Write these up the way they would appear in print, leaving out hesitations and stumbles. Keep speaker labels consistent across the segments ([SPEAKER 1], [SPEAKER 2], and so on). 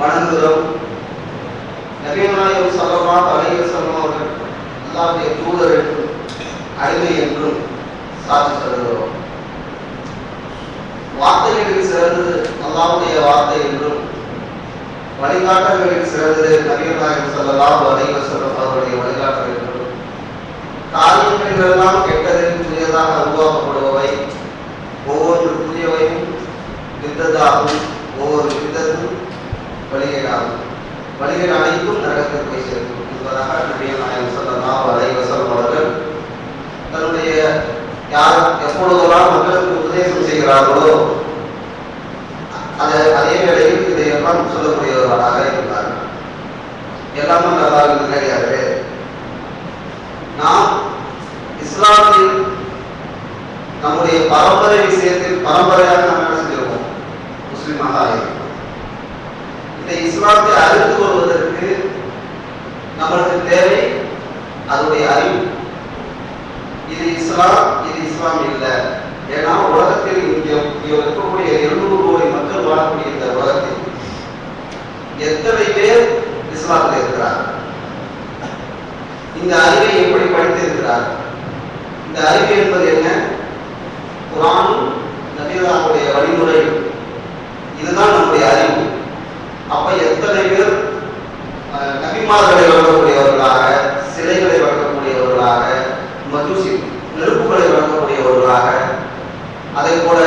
[SPEAKER 1] வணங்குகிறோம். நபிகள் நாயகம் ஸல்லல்லாஹு அலைஹி வஸல்லம் அவர்கள் அல்லாஹ்வுடைய தூதர் என்றும் அடிமை என்றும் சாட்சி சொல்கிறோம். வார்த்தைகளில் சிறந்தது அல்லாஹ்வுடைய வார்த்தை என்றும் வழிகாட்டல்களில் சிறந்தது நபிகள் நாயகம் ஸல்லல்லாஹு அலைஹி வஸல்லம் அவருடைய வழிகாட்டல் என்றும் காரியங்களெல்லாம் கெட்டதில் புதியதாக உருவாக்கப்படுபவை ஒவ்வொரு புதியவையும் வித்ததாகும், ஒவ்வொரு வித்ததும் வழிகேடாகும், வழிகேடு அனைத்தும் நரகத்தில் போய் சேர்க்கும் என்பதாக நபிகள் நாயகம் ஸல்லல்லாஹு அலைஹி வஸல்லம் அவர்கள் தன்னுடைய யார் எப்பொழுதெல்லாம் மக்களுக்கு உபதேசம் செய்கிறார்களோ அதே வேளையில் இதையெல்லாம் சொல்லக்கூடியவர்களாக இருந்தார். எல்லாமே நல்லா இருந்து கிடையாது. நாம் இஸ்லாத்தில் நம்முடைய பரம்பரை விஷயத்தில் பரம்பரையாக நாம் என்ன செஞ்சிருக்கோம்? முஸ்லிமாக இருக்கிறோம். இந்த இஸ்லாத்தை அறிந்து கொள்வதற்கு நம்மளுக்கு தேவை அதனுடைய அறிவு. இது இஸ்லாம், இது இஸ்லாம் இல்லை. ஏன்னா உலகத்தில் இங்கே இருக்கக்கூடிய 200 கோடி மக்கள் வாழக்கூடிய இந்த உலகத்தில் எத்தனை பேர் இஸ்லாத்தில் இருக்கிறார்? இந்த அறிவை எப்படி படித்திருக்கிறார்? இந்த அறிவு என்பது என்ன? குர்ஆனும் நபிகளுடைய வழிமுறை, இதுதான் நம்முடைய அறிவு. அப்ப எத்தனை பேர் நபிமார்களை வழங்கக்கூடியவர்களாக, சிலைகளை வழங்கக்கூடியவர்களாக, மஜூசி நெருப்புகளை வழங்கக்கூடியவர்களாக, அதே போல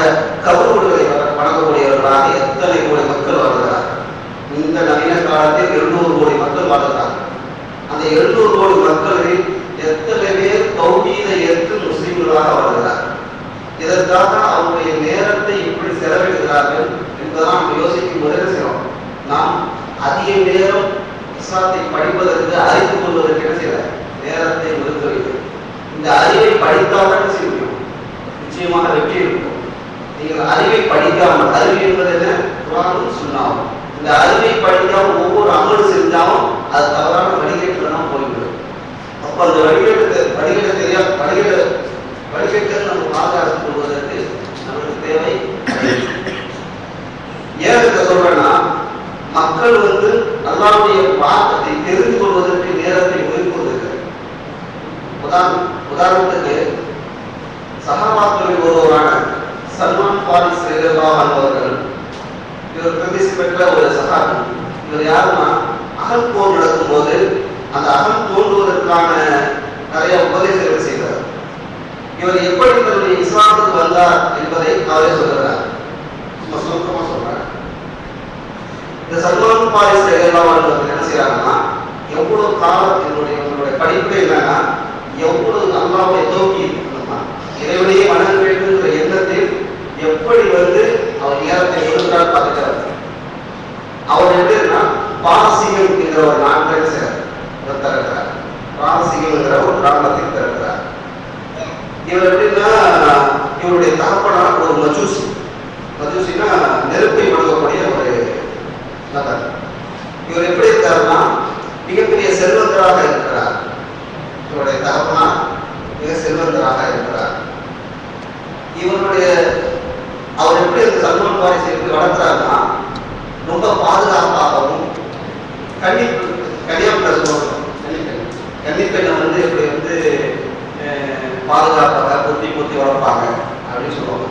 [SPEAKER 1] கபறுகளை வழங்கக்கூடியவர்களாக எத்தனை கோடி மக்கள் வாழ்கிறார்கள். இந்த நவீன காலத்தில் 200 கோடி மக்கள் வாழ்கிறார்கள். அந்த 200 கோடி மக்களில் எத்தனை பேர் தௌஹீதை ஏற்று முஸ்லிம்களாக வாழ்கிறார்கள்? இதற்காக அவருடைய நேரத்தை இப்படி செலவிடுகிறார்கள் என்பதான் நாம் யோசிக்கும் போது செய்யணும். நாம் அதிக நேரம் இஸ்லாத்தை படிப்பதற்கு, அறிந்து கொள்வதற்கு என்ன செய்யல? நேரத்தை ஒதுக்க வேண்டும். இந்த அறிவை படித்தால் என்ன செய்ய முடியும்? நிச்சயமாக வெற்றி இருக்கும். நீங்கள் அறிவை படிக்காமல், அறிவு என்பது என்ன? குர்ஆனும் சுன்னாவும். இந்த அறிவை படிக்காமல் ஒவ்வொரு அமல் செஞ்சாலும் அது தவறான வழிகேட்டில் தான் போய்விடும். அப்போ அந்த வழிகேட்டை தெரியாது, வழிகேட்டை நம்ம பாதுகாத்துக் கொள்வதற்கு நமக்கு தேவை. ஏன் இதை சொல்றேன்னா, மக்கள் அல்லாஹ்வுடைய வார்த்தையை தெரிந்து கொள்வதற்கு நேரத்தை ஒதுக்குவதற்கு. உதாரணத்துக்கு சஹாபாக்களில் ஒருவரான சல்மான் ஃபாரிஸ் ரலியல்லாஹு அன்ஹு அவர்கள், இவர் பிரசித்தி பெற்ற ஒரு சஹாபி. இவர் யாருன்னா, அகல் போர் நடக்கும் போது அந்த அகல் தோன்றுவதற்கான நிறைய உபதேசங்களை செய்தார். இவர் எப்படி தன்னுடைய இஸ்லாத்துக்கு வந்தார் என்பதை அவரே சொல்கிறார். சுருக்கமா சொல்றார். இந்த சல்மான் ஃபாரிஸ் ரலியல்லாஹு அன்ஹு அவர்கள் என்ன செய்யறாங்கன்னா, எவ்வளவு காலம் என்னுடைய படிப்பு என்னன்னா, எவ்வளவு அல்லாஹ்வை நோக்கி இறைவனையே வணங்க வேண்டும் என்ற எண்ணத்தில் எப்படி அவர் நேரத்தை ஒதுக்கிறார் பார்த்துக்கிறார். அவர் எப்படின்னா, பாரசீகம் என்கிற ஒரு நாட்டை திறக்கிறார். பாரசீகம் என்கிற ஒரு கிராமத்தில் திறக்கிறார். இவர் எப்படின்னா, இவருடைய தகப்பனார் ஒரு மஜூசி. மஜூசினா நெருப்பை வழங்கக்கூடிய ஒரு நபர். இவர் எப்படி இருக்காருன்னா, மிகப்பெரிய செல்வந்தராக இருக்கிறார். இவருடைய தகப்பனார் மிக செல்வந்தராக இருக்கிறார். அவர் எப்படி இந்த சல்மான் ஃபாரிஸ் எப்படி வளர்க்கிறாருன்னா, ரொம்ப பாதுகாப்பாகவும் கன்னிப்பெண்ணை எப்படி பாதுகாப்பாக பொத்தி வளர்ப்பாங்க அப்படின்னு சொல்லுவாங்க.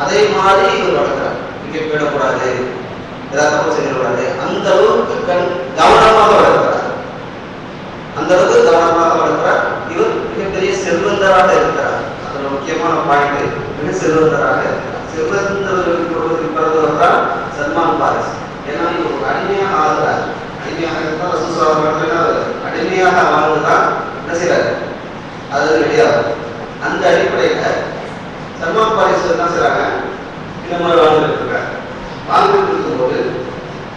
[SPEAKER 1] அதே மாதிரி இவர் வளர்க்கிறார். இங்கே போயிடக்கூடாது, ஏதாவது தப்பு செய்யக்கூடாது, அந்த அளவுக்கு கவனமாக வளர்க்கிறார். அந்த அளவுக்கு கவனமாக வளர்க்கிறார். இவர் மிகப்பெரிய செல்வந்தராக இருக்கிறார். அதுல முக்கியமான பாயிண்ட், மிக செல்வந்தராக இருக்கிறார். செல்வந்தர்களுக்கு பிறந்தவர் தான் சல்மான் ஃபாரிஸ். ஏன்னா இவர் ஒரு அடிமையாக ஆகிறார். அடிமையாக இருந்தால் அடிமையாக வாழ்ந்துதான் என்ன செய்யறாரு, அது ரெடியாகும். அந்த அடிப்படையில் சல்மான் ஃபாரிஸ் என்ன செய்யறாங்க, இந்த மாதிரி வாழ்ந்துட்டு இருக்காங்க. வாழ்ந்துட்டு இருக்கும்போது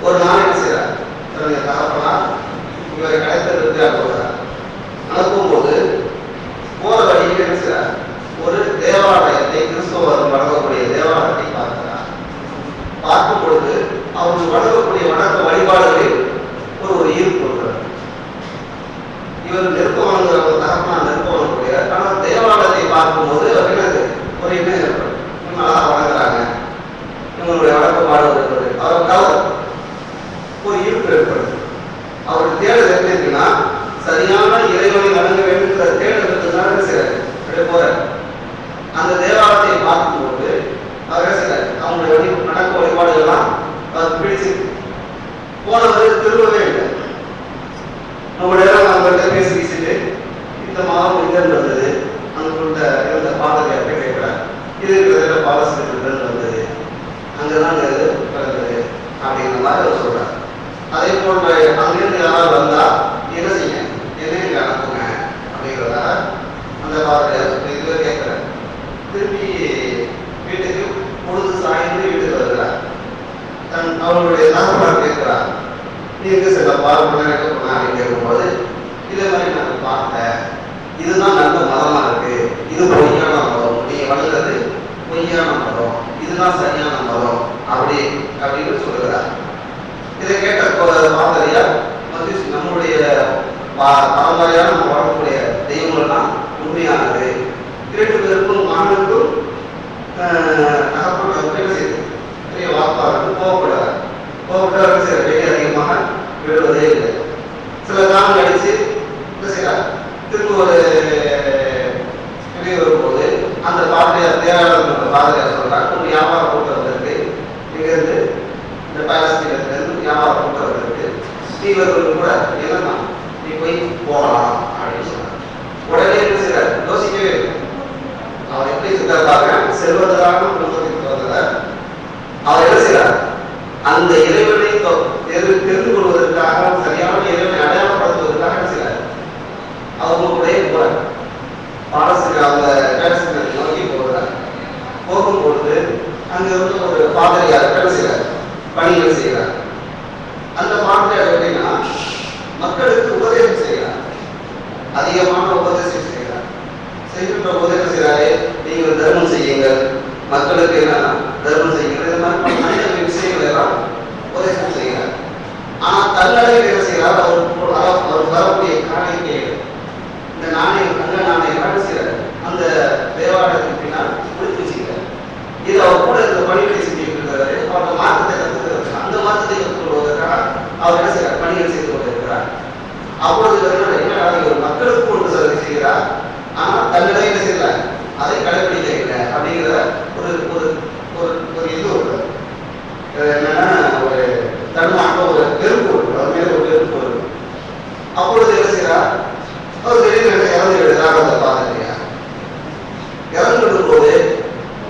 [SPEAKER 1] ஒரு நாள் என்ன செய்யறார், தன்னுடைய தகப்பனார் இவரை கிடைத்ததற்கு அனுப்பும்போது போற வழியில் என்ன செய்யறார், ஒரு தேவாலயத்தை, கிறிஸ்தவர்கள் வழங்கக்கூடிய தேவாலயத்தை பார்க்கிறார். பார்க்கும் பொழுது அவர்கள் வழங்கக்கூடிய வணக்க வழிபாடுகளில் ஒரு ஈர்ப்பு கொடுக்கிறார். இவர் நெருப்ப வழங்குற தகப்பனா நெருப்ப வழங்கக்கூடிய, ஆனால் தேவாலயத்தை பார்க்கும்போது அவர் ஒரு அழகாக வழங்குறாங்க. இவங்களுடைய வழக்கப்பாடு அவர் ஒரு மாதிரி அவர் சொல்றார். அதே போன்ற அங்கிருந்து யாராவது வந்தா என்ன செய்ய, என்ன இங்க அனுப்புங்க அப்படிங்கிறதாக அந்த பாதிரியார் இதுவே கேட்கிறார். திரும்பி வீட்டுக்கு பொழுது சாய்ந்து வீட்டுக்கு வருகிறார். அவருடைய தகவலாக கேட்கிறார், நீங்க சில பார்ப்பன அப்படின்னு கேட்கும்போது இதே மாதிரி நாங்கள் பார்த்தேன், இதுதான் நல்ல மதமா இருக்கு, இது பொய்யான மதம், நீங்க வளர்ந்தது பொய்யான மதம், இதுதான் சரியான மதம் அப்படின்னு சொல்லுகிறார். இதை கேட்ட பாதிரியார் நம்முடைய பரம்பரையான நம்ம வளரக்கூடிய தெய்வங்கள்லாம் உண்மையானது, 2 பேருக்கும் மாணவருக்கும் என்ன செய்யுது பெரிய வாப்பாருக்கு கோவப்படாது செய்ய வெளியே அதிகமாக விடுவதே இல்லை. சில காலம் கழிச்சு என்ன செய்யறார், திரும்ப ஒரு வெளியே வரும்போது அந்த பாதிரியார் தேராளர் பாதிரியார் சொல்றார், ஒரு வியாபாரம் கூட்டுறதுக்கு இங்கிருந்து இந்த பாலஸ்தீனத்திலிருந்து வியாபாரம் கூட்டுறதுக்கு ஸ்ரீவர்களுக்கு கூட இல்லைன்னா நீ போய் போகலாம் அப்படின்னு சொன்னார். உடனே என்ன செய்யறார், யோசிக்கவே இல்லை. அவர் எப்படி இருக்காரு, செல்வதற்காக குடும்பத்திற்கு வந்தவர். அவர் என்ன செய்யறார், அந்த இறைவனை தெரிந்து கொள்வதற்காக, சரியான இறைவனை அடையாளப்படுத்துவதற்காக என்ன செய்யறார், அவங்க கூட போறார். பாலஸ்தீன அந்த பாலஸ்தீனத்தை நோக்கி போகிறார். போகும்பொழுது அங்க இருந்து ஒரு பாதிரியார் என்ன செய்யறார், பணிகள் செய்கிறார். அந்த பாதிரியார் எப்படின்னா மக்களுக்கு உபதேசம் செய்கிறார், அதிகமான உபதேசம் செய்கிறார். செய்கின்ற போது என்ன செய்யறாரு, நீங்கள் தர்மம் செய்யுங்கள், மக்களுக்கு என்ன தர்மம் செய்யுங்கள், இந்த மாதிரி நல்ல விஷயங்கள் எல்லாம் உபதேசம் செய்கிறார். ஆனா தன்னடையில் என்ன செய்யறார், அவர் வரக்கூடிய காணிக்கைகள், இந்த நாணயம் தங்க நாணயம் என்ன செய்யறாரு, அந்த தேவாலயத்துக்கு பின்னால் குளித்து வச்சுக்கிறார். இது அவர் கூட இந்த பணிகளை செஞ்சுட்டு இருக்கிறாரு. அவருடைய மாற்றத்தை கற்றுக்கிறார். அந்த மாற்றத்தை கற்றுக்கொள்வதற்காக அவர் என்ன செய்யறார், பணிகள் செய்து கொண்டிருக்கிறார். அப்பொழுது என்ன மக்களுக்கு ஒன்று சலுகை செய்கிறார், ஆனால் தன்னிடம் என்ன செய்யறார், அதை கடைபிடிக்க இல்லை அப்படிங்கிற ஒரு ஒரு ஒரு இது இருக்கு. என்னன்னா ஒரு தன்மாற்றம், ஒரு வெறுப்பு இருக்கு, அது மேல ஒரு வெறுப்பு இருக்கு. அப்பொழுது என்ன செய்யறார், அவர் திடீர்னு இறந்து விடுறார். அந்த பாதிரியார் இறந்து விடும் போது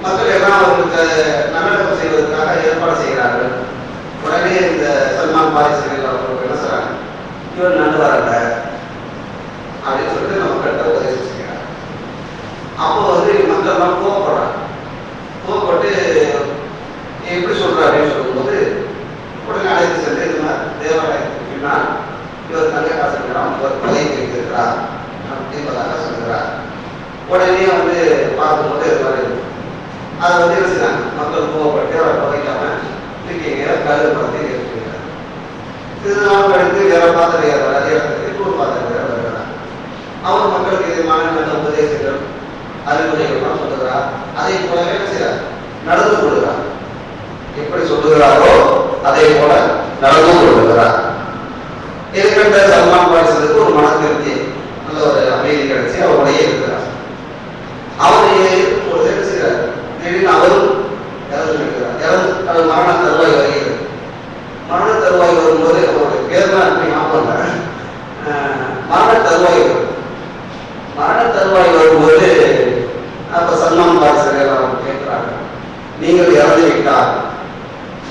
[SPEAKER 1] மக்கள் எல்லாம் அவர்களுக்கு நல்லடக்கம் செய்வதற்காக ஏற்பாடு செய்கிறார்கள். உடனே இந்த சல்மான் பாரிஸ் அவர்களுக்கு என்ன சொல்றாங்க, இவர் நல்லவரல்ல அப்படின்னு சொல்லிட்டு நம்ம மக்கள்கிட்ட உபதேசம் செய்கிறார். அப்போ மக்கள் எல்லாம் கோவப்படுறாங்க. கோவப்பட்டு எப்படி சொல்றாரு அப்படின்னு சொல்லும்போது உடனே அழைத்து சென்று இந்த மாதிரி தேவாலயத்துக்கு பின்னால் இவர் தங்க காசுகிறார், இவர் கொலை வைத்திருக்கிறார் என்பதாக சொல்லுகிறார். உடனே பார்க்கும்போது இது அதை என்ன செய்யறாங்க, மக்கள் கோவப்பட்டு அவரை புதைக்காம இருக்கீங்க கருது படத்தை ஏற்றுக்கிறார். இதனால் கழித்து வேற பாதிரியார் அதே இடத்துக்கு இன்னொரு பாதிரியார் வருகிறார். அவர் மக்களுக்கு எதிரான நல்ல உபதேசங்கள் அறிவுரைகள்லாம் சொல்லுகிறார். அதை போலவே என்ன செய்யறார், நடந்து கொள்கிறார். எப்படி சொல்லுகிறாரோ அதே போல நடந்து கொள்கிறார். ஏற்கனவே சல்மான் பாரிசுக்கு ஒரு மன திருப்தி, நல்ல ஒரு அமைதி கிடைச்சி அவருடைய இருக்கிறார். அவருடைய இருக்கும்பொழுது என்ன செய்யறார், திடீர்னு அவரும் இறந்து இருக்கிறார். அது மரண தருவாய் வருகிறது. மரண தருவாய் வரும்போது அவருடைய பேர்லாம் எப்படி ஞாபகம் இல்லை, மரண தருவாய் வரும். மரண தருவாய் வரும்போது அப்ப சல்மான் பாரிசு கேட்கிறாங்க, நீங்கள் இறந்து விட்டால்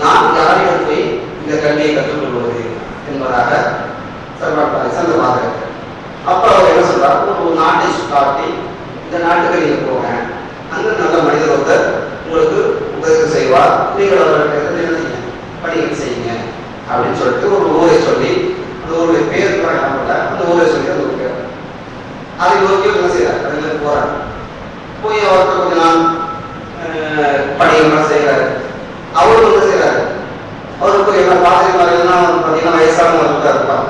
[SPEAKER 1] நான் யாரிடம் போய் இந்த கல்வியை கற்றுக்கொள்வது என்பதாக சல்மான் பாரிசு அந்த மாதிரி. அப்ப அவர் என்ன சொல்றாரு, ஒரு நாட்டை காட்டி இந்த நாட்டுக்கு நீங்க போங்க, அங்க நல்ல மனிதர் ஒருத்தர் உங்களுக்கு உபதேசம் செய்வார், நீங்கள் அவர்களுக்கு பணிகள் செய்யுங்க அப்படின்னு சொல்லிட்டு ஒரு ஊரை சொல்லி, அந்த ஊருடைய பேர் கூட அந்த ஊரை சொல்லி அந்த ஊர் பேர் அதை நோக்கி என்ன செய்யறாரு, அதுல போறாரு. போய் அவர்கிட்ட கொஞ்ச நாள் பணிகள்லாம் செய்யறாரு. அவரும் என்ன செய்யறாரு, அவருக்கு என்ன பாத்திரம் பார்த்தீங்கன்னா வயசானவங்க இருப்பாங்க.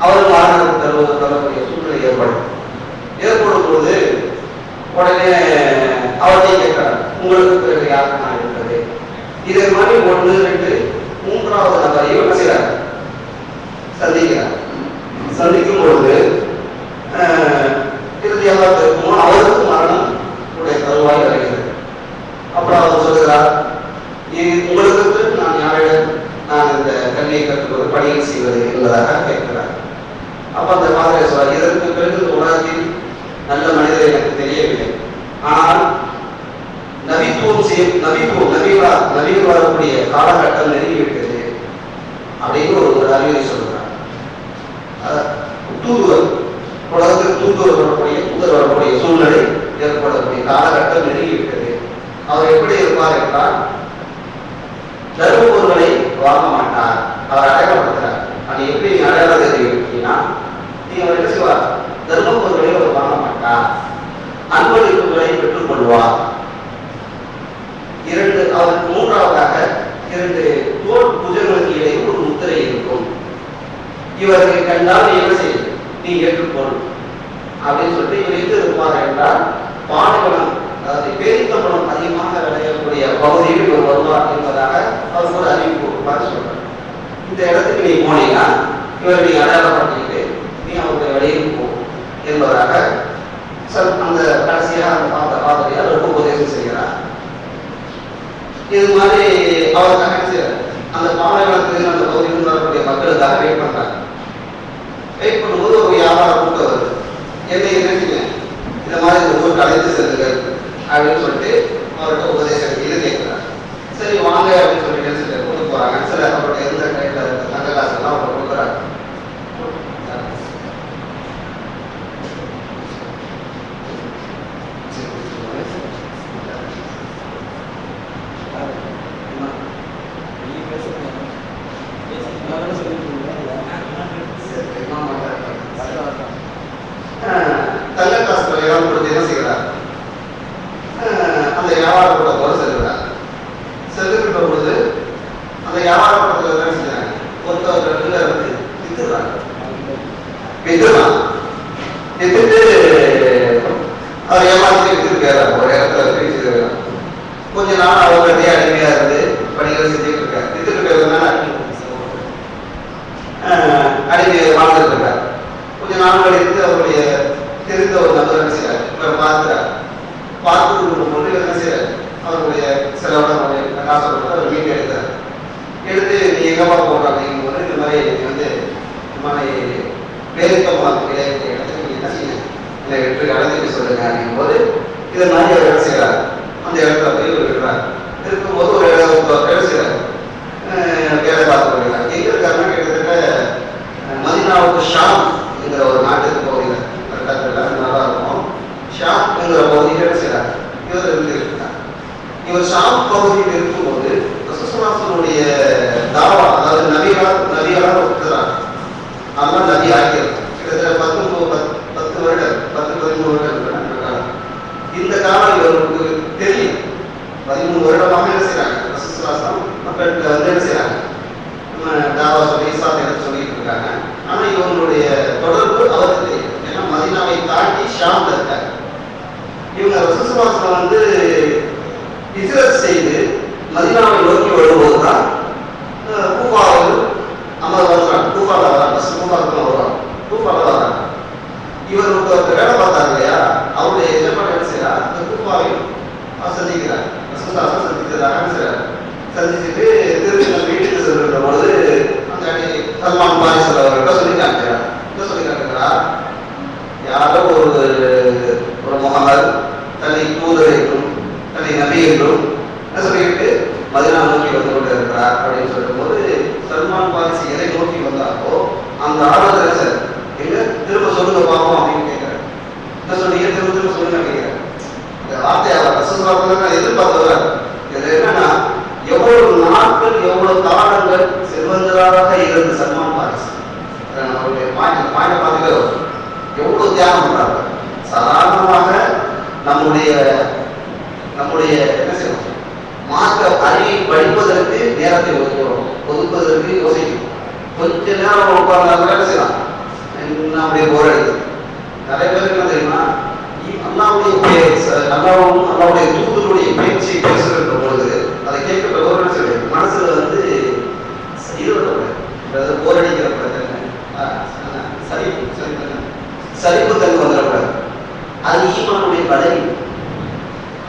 [SPEAKER 1] அவரும் மரணத்துக்கு தரக்கூடிய சூழ்நிலை ஏற்படும் பொழுது உடனே அவர்கிட்ட கேட்கிறார், உங்களுக்கு பிறகு யாருக்கு நான் இருக்கிறது. இதே மாதிரி 1, 2, 3வது நபரையும் என்ன செய்யறார், சந்திக்கிறார். சந்திக்கும் பொழுது இறுதியாக இருக்குமோ அவருக்கு மரணம் உடைய தருவாய் வருகிறது. அப்புறம் அவர் சொல்லுகிறார், உங்களுக்கு நான் யாரிடம் நான் இந்த கல்வியை கற்றுக்கொண்டு பணிகள் செய்வது என்பதாக கேட்கிறார். அப்ப அந்த மாதிரி சொல்றார், இதற்கு பிறகு இந்த உலகத்தில் நல்ல மனிதர் எனக்கு தெரியவில்லை, ஆனால் நபிகள் வரக்கூடிய காலகட்டம் நெருங்கிவிட்டது. அவர் அடையாளப்படுத்துறார். அது எப்படி நீ அடையாளம் தெரிவிக்கீங்கன்னா, நீ அவர் என்ன செய்வார், தர்ம பொருட்களை அவர் வாங்க மாட்டார், அன்பளிப்புகளை பெற்றுக் கொள்வார். அவருக்கு மூன்றாவதாக 2 தோல் புஜங்களுக்கு இடையே ஒரு முத்திரை இருக்கும். இவரை கண்டால் நீ என்ன செய்ய, நீ ஏற்றுக்கொள் அப்படின்னு சொல்லிட்டு இவர் எங்கு இருப்பார் என்றால், பாலைவனம், அதாவது பேரித்தம்பளம் அதிகமாக விளையக்கூடிய பகுதியில் இவர் வருவார் என்பதாக அவர் ஒரு அறிவிப்பு பார்த்து சொல்றார். இந்த இடத்துக்கு நீ போனீங்கன்னா இவர் நீ அடையாளப்படுத்திக்கிட்டு நீ அவருடைய வழியில் போ என்பதாக அந்த கடைசியாக அந்த பாதிரியார் ரொம்ப உபதேசம் செய்கிறார். இது மாதிரி அவர் அந்த பாலைவனத்தில் அந்த பகுதியில் வரக்கூடிய மக்களுக்காக வெயிட் பண்றாங்க. வெயிட் பண்ணும்போது ஒரு வியாபார கூட்டம் வருது. என்ன செய்யுங்க, இந்த மாதிரி இந்த ஊருக்கு அழைத்து செல்லுங்கள் அப்படின்னு சொல்லிட்டு அவர்கிட்ட உபதேசம் இது கேட்கிறார். சரி வாங்க அப்படின்னு சொல்லிட்டு கொண்டு போறாங்க. சில அவருடைய இருந்த கையில் தங்க காசுலாம் அவங்க கொடுக்குறாங்க. தங்க காசு கொடுத்து என்ன செய்கிறார், அந்த வியாபார கூட்டத்தோடு செல்கிறார். செல்லுகின்ற பொழுது அந்த வியாபார கூட்டத்தில் என்ன செஞ்சாங்க, ஒருத்தவர்கள் இருந்து வித்துடுறாங்க. வித்துட்டு அவர் ஏமாற்றி வித்துட்டு போயிடறாங்க. ஒரு இடத்துல பிரிச்சு கொஞ்ச நாள் அவங்கள்டே அடிமையா இருந்து பணிகள் செஞ்சுட்டு இருக்காரு. வித்துட்டு போயிருந்தா அடிமையை வாழ்ந்துட்டு இருக்காரு. கொஞ்ச நாள் கழித்து அவருடைய தெரிந்த ஒரு நபர் என்ன செய்யறாரு, இவர் பார்க்கிறார். பார்த்து போது என்ன செய்யறாரு, அவருடைய செலவோட காசை கொடுத்து அவர் வீட்டை எடுத்தார். எடுத்து நீ எங்கப்பா போடுற அப்படிங்கும் போது இந்த மாதிரி இந்த மாதிரி பேரித்தம்பளம் இடத்துக்கு நீங்க என்ன செய்யணும், இல்லை வெற்றி அழைத்துட்டு சொல்லுங்க அப்படிங்கும் போது இதை மாதிரி அவர் என்ன செய்யறாரு, அந்த இடத்துல போய் விடுறாரு. இருக்கும்போது ஒரு இடம் செய்யறாரு, வேலை பார்த்து வருகிறார். எங்க இருக்காருன்னா கிட்டத்தட்ட மதீனாவுக்கு ஷாம் என்கிற ஒரு நாட்டுக்கு பகுதியில் நல்லா இருக்கும். ஷாம் என்கிற பகுதியில் என்ன செய்யறாரு, இவர் இருந்திருக்கிறார். இவர் ஷாம் பகுதியில் இருக்கும்போது ரசூலுல்லாஹ்வுடைய தாவா, அதாவது நபிகளாக ஒத்துறாங்க. அதெல்லாம் நபி ஆகியது கிட்டத்தட்ட 10 வருடம் 10-13 வருடம் இந்த காலம் இவருக்கு தெரியும். 13 வருடமாக என்ன செய்யறாங்க, ரசூலுல்லாஹ் மக்களுக்கு என்ன செய்யறாங்க, தாவா சொல்லி இஸ்லாத்தை எடுத்து சொல்லிட்டு இருக்காங்க. ஆனா இவங்களுடைய தொடர்பு அவருக்கு தெரியும். ஏன்னா மதீனாவை தாண்டி ஷாம்ல இருக்காங்க. இவங்க ரசூலுல்லாஹ் ஹிஜ்ரத் செய்து மதீனாவை நோக்கி வரும்போதுதான் கூஃபாவில் வருகிறாங்க. கூஃபாவில் வராங்க, கூஃபாவுக்கு வருவாங்க, கூஃபாவில் வராங்க. இவருக்கு வேலை பார்த்தாங்க இல்லையா, அவருடைய எஜமான் என்ன செய்யறார், இந்த கூஃபாவையும் சந்திக்கிறார். ரசூலுல்லாஹ் சந்திக்கிறாங்க. சந்திச்சுட்டு திருச்சி வீட்டுக்கு செல்கின்ற பொழுது அந்த சல்மான் பாரிஸ் அவர்கிட்ட சொல்லி காட்டுறார். என்ன சொல்லி காட்டுகிறார், யாரோ ஒரு முகமது தன்னை தூதர் என்றும் தன்னை நபி என்றும் என்ன சொல்லிட்டு மதீனா நோக்கி வந்து கொண்டு இருக்கிறார் அப்படின்னு சொல்லும் போது சல்மான் பாரிஸ் எதை நோக்கி வந்தாரோ அந்த ஆளுநர் சார் எங்க திரும்ப சொல்லுங்க பார்ப்போம் அப்படின்னு கேட்கிறார். என்ன சொன்னீங்க, திரும்ப சொல்லுங்க அப்படிங்கிறார். இந்த வார்த்தை அவர் ரசூலுல்லாஹ் எதிர்பார்த்தவர். இது என்னன்னா, எவ்வளவு நாட்கள் எவ்வளவு காலங்கள் செல்வந்தராக இருந்த சல்மான் பாரிஸ் அவருடைய பாயிண்ட் பார்த்துட்டு எவ்வளவு தியாகம் பண்றாங்க. சாதாரணமாக நம்முடைய என்ன செய்யணும், மார்க்க அறிவை படிப்பதற்கு நேரத்தை ஒதுக்குவதற்கு யோசிக்கணும். கொஞ்ச நேரம் உட்கார்ந்தா கூட என்ன செய்யலாம், நம்முடைய போர் அடிக்குது. நிறைய பேருக்கு என்ன தெரியுமா, அல்லாவுடைய தூதருடைய பேச்சை பேசுகின்ற பொழுது அதை கேட்கிற ஒரு மனசுல இது போர் அடிக்கிற சரிப்பு தன்மை வந்துடக்கூடாது. அது ஈமானுடைய பதவி.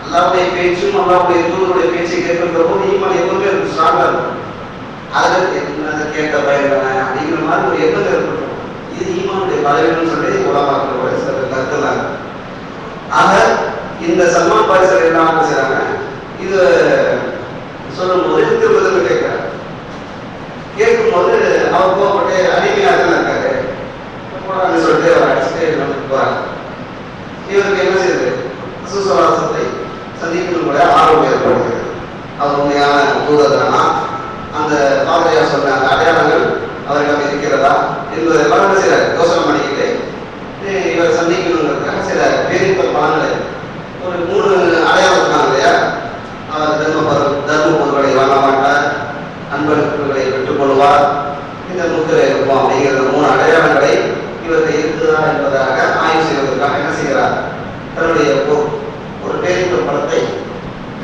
[SPEAKER 1] அல்லாவுடைய பேச்சும் அல்லாவுடைய தூதருடைய பேச்சை கேட்கின்ற போது ஈமான் எப்பவுமே ஸ்ட்ராங்கா இருக்கும். அதை கேட்ட பயன் அப்படிங்கிற மாதிரி ஒரு எண்ணம் ஏற்படும். இது ஈமானுடைய பதவின்னு சொல்லி உலமாக்களோட சில கருத்துலாங்க. ஆக இந்த சல்மான் பாரிஸ் என்ன செய்யறாங்க, இது சொல்லும் போது திரும்ப கேட்கிறார். கேட்கும்போது அவர் போகப்பட்டு அடிமையாக இருக்காரு சொல்லிட்டு அவர் அடிச்சுட்டு போறாங்க. இவருக்கு என்ன செய்யுது, ரசூலுல்லாஹை சந்திக்கணும் கூட ஆர்வம் ஏற்படுகிறது. அவர் உண்மையான தூதர் தானா, அந்த பாதிரியார் சொன்ன அந்த அடையாளங்கள் இந்த முத்திரை இருக்கும் அப்படிங்கிற 3 அடையாளங்களை இவருக்கு இருக்குதா என்பதாக ஆய்வு செய்வதற்காக என்ன செய்கிறார், தன்னுடைய ஒரு பேரித்த படத்தை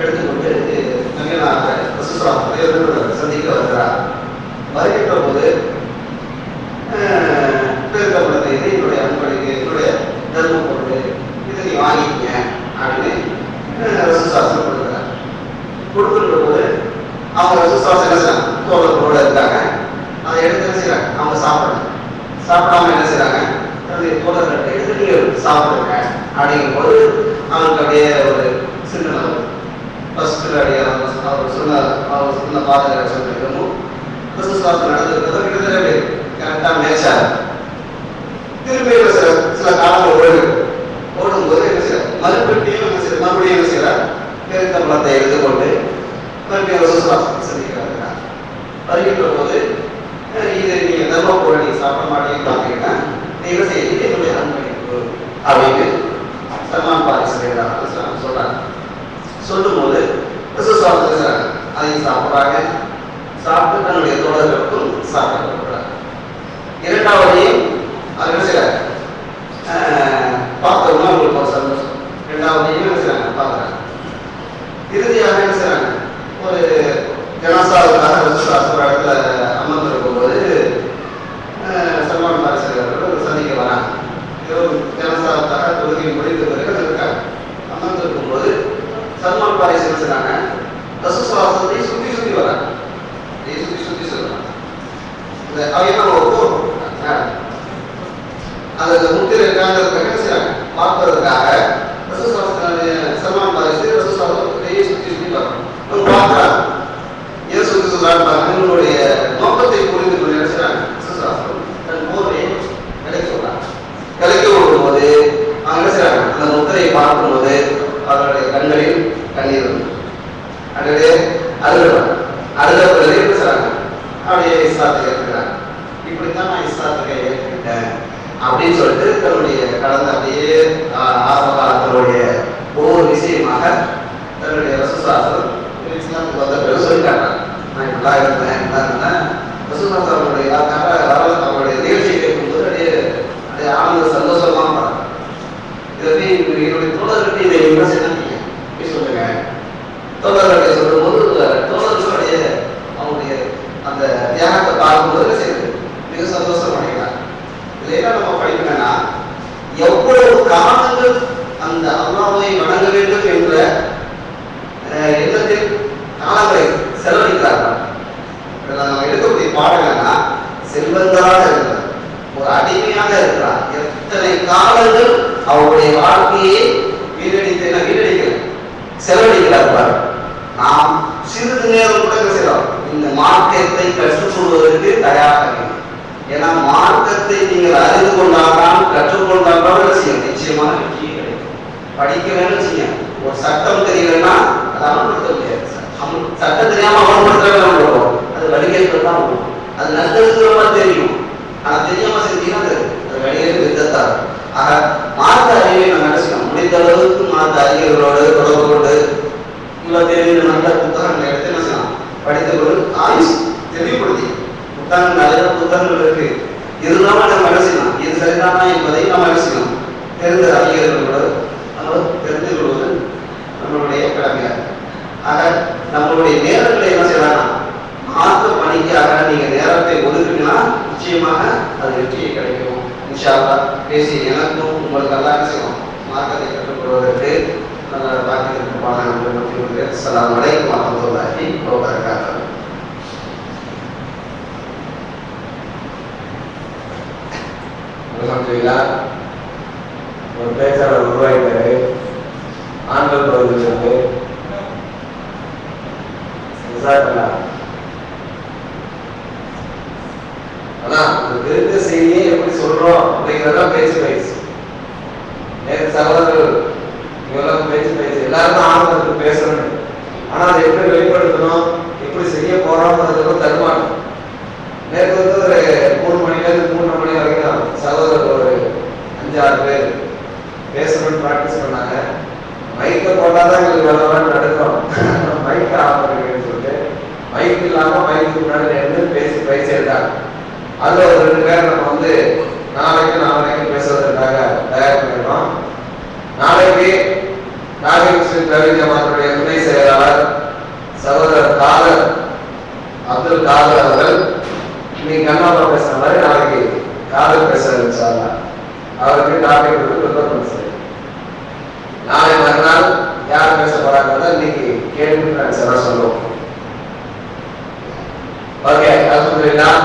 [SPEAKER 1] எடுத்துக்கொண்டு சந்திக்க வருகிறார். வருகின்ற போது பேரித்த படத்தை இது என்னுடைய அன்பளிக்கு, என்னுடைய தர்ம பொருள், இதை நீ வாங்கிக்க அப்படின்னு ரசசாசனம் கொடுக்குறார். கொடுத்துன்ற போது அவங்க ரசசாசனம் என்ன செய்யறாங்க, தோழர்களோட இருக்காங்க, அதை எடுத்து என்ன செய்யறாங்க, அவங்க சாப்பிடாம என்ன செய்யறாங்க, தோழர்கிட்ட எடுத்து நீங்க சாப்பிடுங்க அப்படிங்கும் போது அவனுக்கு அப்படியே ஒரு சின்ன ஃபர்ஸ்ட் அப்படியே அவர் சொன்ன பாதக சொல்லிருக்கணும் ரசசாசனம் நடந்திருக்கிறதோ கிட்டத்தட்ட கரெக்டாக மேட்சாக திரும்பி சில காலங்கள் ஓடும்போது என்ன செய்யறார், மறுபடியும் என்ன செய்யறார், பேரித்த பழத்தை எடுத்துக்கொண்டு மறுபடியும் ரசசாசனத்தை சந்திக்கிறார். வருகின்ற போது இது நீங்க தர்ம பொருள் நீங்க சாப்பிட மாட்டேன்னு பார்த்தீங்கன்னா நீங்க செய்ய என்னுடைய அன்பளிப்பு அப்படின்னு சல்மான் பாரிஸ் சொல்றாங்க. சொல்லும் போது அதையும் சாப்பிட்றாங்க, சாப்பிட்டு தன்னுடைய தோழர்களுக்கும் சாப்பிட கொடுக்குறாங்க. இரண்டாவதையும் அது என்ன செய்யறாங்க, பார்த்தோம்னா உங்களுக்கு ஒரு சந்தோஷம். இரண்டாவதையும் என்ன செய்யறாங்க, பார்க்குறாங்க. இறுதியாக என்ன செய்யறாங்க, ஒரு ஜனாசாவுக்காக ஒரு இடத்துல அமர்ந்திருக்கும் போது சல்மான் பாரிஸ் சந்திக்க வராங்க. ஜனாசாவுக்காக தொழுகை முடிந்த பிறகு இருக்காங்க. அமர்ந்திருக்கும் போது சல்மான் பாரிஸ் என்ன செய்றாங்க, ரசூலுல்லாஹை சுத்தி சுத்தி வராங்க, சுத்தி சொல்றாங்க. அந்த முத்திரை இருக்காங்கிறதுக்காக என்ன செய்றாங்க, பார்ப்பதற்காக சல்மான் பாரிஸ் ரசூலுல்லாஹை சுத்தி சுத்தி வராங்க. பார்க்குறாங்க, ஏன் சுத்தி சொல்றாங்க, உங்களுடைய நோக்கத்தை புரிந்து கொண்டு என்ன செய்றாங்க, தன் போர்வை கிடைக்க சொல்றாங்க. கிடைக்க விடும் போது அவங்க என்ன செய்றாங்க, அந்த முத்திரையை பார்க்கும் போது அவர்களுடைய கண்களில் கண்ணீர் அப்படியே அழுத பிறகு என்ன செய்றாங்க, அப்படியே இஸ்லாத்தை ஏற்றுக்கிறாங்க. இப்படித்தான் நான் இஸ்லாத்தை ஏற்றுக்கிட்டேன் அப்படின்னு சொல்லிட்டு தன்னுடைய கடந்த அப்படியே ஆரம்ப காலத்தினுடைய ஒவ்வொரு விஷயமாக தன்னுடைய ரசூலுல்லாஹ் இஸ்லாத்துக்கு வந்த பிறகு சொல்லிட்டாங்க. நான் இப்படிலாம் இருந்தேன் ரசூலுல்லாஹ் அவருடைய நிகழ்ச்சியை கேட்கும்போது அப்படியே ஆனந்த சந்தோஷமா பாருங்க. இதை என்னுடைய தோழர்களுக்கு இதை என்ன செய்ய சொல்லுங்க. தோழர்களை சொல்லும் போது தோழர்களுடைய அவங்களுடைய அந்த தியாகத்தை பார்க்கும்போது செய்யுது மிக சந்தோஷம் அடைகிறாங்க. இதுல என்ன நம்ம படிக்கணும்னா, எவ்வளவு காலங்கள் அந்த அல்லாஹ்வை வணங்க வேண்டும் என்ற எண்ணத்தில் காலங்களை செலவழிக்கிறார்கள். நம்ம எடுக்கக்கூடிய பாடங்கள்னா, செல்வந்தராக இருக்கிறார், ஒரு அடிமையாக இருக்கிறார், எத்தனை காலங்கள் அவருடைய வாழ்க்கையை வீணடிக்கல செலவழிக்கிறார். நாம் சிறிது நேரம் கூட செய்யலாம் இந்த மார்க்கத்தை கற்றுக்கொள்வதற்கு தயாராக. ஏன்னா மார்க்கத்தை நீங்கள் அறிந்து கொண்டால்தான் கற்றுக்கொண்டால்தான் செய்யும் நிச்சயமான வெற்றியை கிடைக்கும். படிக்க வேணும் செய்யும். ஒரு சட்டம் தெரியலன்னா அதை அமல்படுத்த முடியாது. சட்டம் தெரியாம அமல்படுத்த அது வழிகேட்டு தான் வரும். அது நல்லது தெரியும், ஆனா தெரியாம செஞ்சீங்கன்னா அது வழிகேட்டு வித்தத்தார். ஆக மார்க்க அறிவை நம்ம நினைச்சோம், முடிந்த அளவுக்கு மார்க்க அறிஞர்களோடு தொடர்பு கொண்டு தெரிந்த நல்ல புத்தகங்களை எடுத்து என்ன செய்யலாம், படித்துக் கொண்டு ஆயுஷ் தெளிவுபடுத்தி புத்தகங்கள் நிறைய புத்தகங்கள் இருக்கு. இருந்தாலும் நம்ம என்ன செய்யலாம், இது சரிதானா என்பதை நம்ம என்ன செய்யலாம், தெரிந்த அறிஞர்களோடு நம்ம தெரிந்து கொள்வது நம்மளுடைய கடமையாக. ஆக நம்மளுடைய நேரங்களை என்ன செய்யலாம், மார்க்க பணிக்காக நீங்க நேரத்தை ஒதுக்குங்கன்னா நிச்சயமாக அது வெற்றியை கிடைக்கும். இன்ஷா அல்லாஹ் பேசி எனக்கும் உங்களுக்கு எல்லாம் செய்யணும் மார்க்கத்தை கற்றுக்கொள்வதற்கு நல்ல பாக்கியத்திற்கு பாடங்கள். அஸ்ஸலாமு அலைக்கும் வரஹ்மத்துல்லாஹி வபரகாத்துஹு.
[SPEAKER 2] அல்ஹம்துலில்லாஹ். ஒரு பேச்சாளர் உருவாகிட்டாரு ஆண்கள் பகுதியிலிருந்து. ஆனா இந்த தெரிந்த செய்தியை எப்படி சொல்றோம் அப்படிங்கிறதா பேச்சு பயிற்சி. நேற்று சகோதரர்கள் இவெல்லாம் பேச்சு பயிற்சி எல்லாருக்கும் ஆனந்தத்துக்கு பேசணும். ஆனா அதை எப்படி வெளிப்படுத்தணும், எப்படி செய்ய போறோம்ன்றதுக்கு தருமானம். நேற்று வந்து ஒரு 3 மணிலேருந்து 3:30 மணி வரைக்கும் சகோதரர்கள் ஒரு 5-6 பேர் பேசணும்னு ப்ராக்டிஸ் பண்ணாங்க. மைக்கை போட்டாதான் எங்களுக்கு வரலான்னு நடக்கிறோம். மைக் ஆஃப் பண்ணுங்கன்னு சொல்லிட்டு மைக் இல்லாம மைக்கு முன்னாடி இருந்து பேசி பயிற்சி எடுத்தாங்க. அதுல ஒரு 2 பேர் நம்ம வந்து நாளைக்கு பேசுவதற்காக தயார் பண்ணிடுறோம். நாளைக்கு நாகை முஸ்லிம் தௌஹீத் ஜமாத்துடைய துணை செயலாளர் சகோதரர் காதர் அப்துல் காதர் அவர்கள் இன்னைக்கு கண்ணாம பேசுற மாதிரி நாளைக்கு காதர் பேசுறாங்க. அவருக்கு டாபிக் ப்ரிப்பேர் செய்யும். நாளை மறுநாள் யார் பேச போறாங்க இன்னைக்கு கேள்வி சொல்லுவோம். ஓகே, அல்ஹம்துலில்லாஹ்.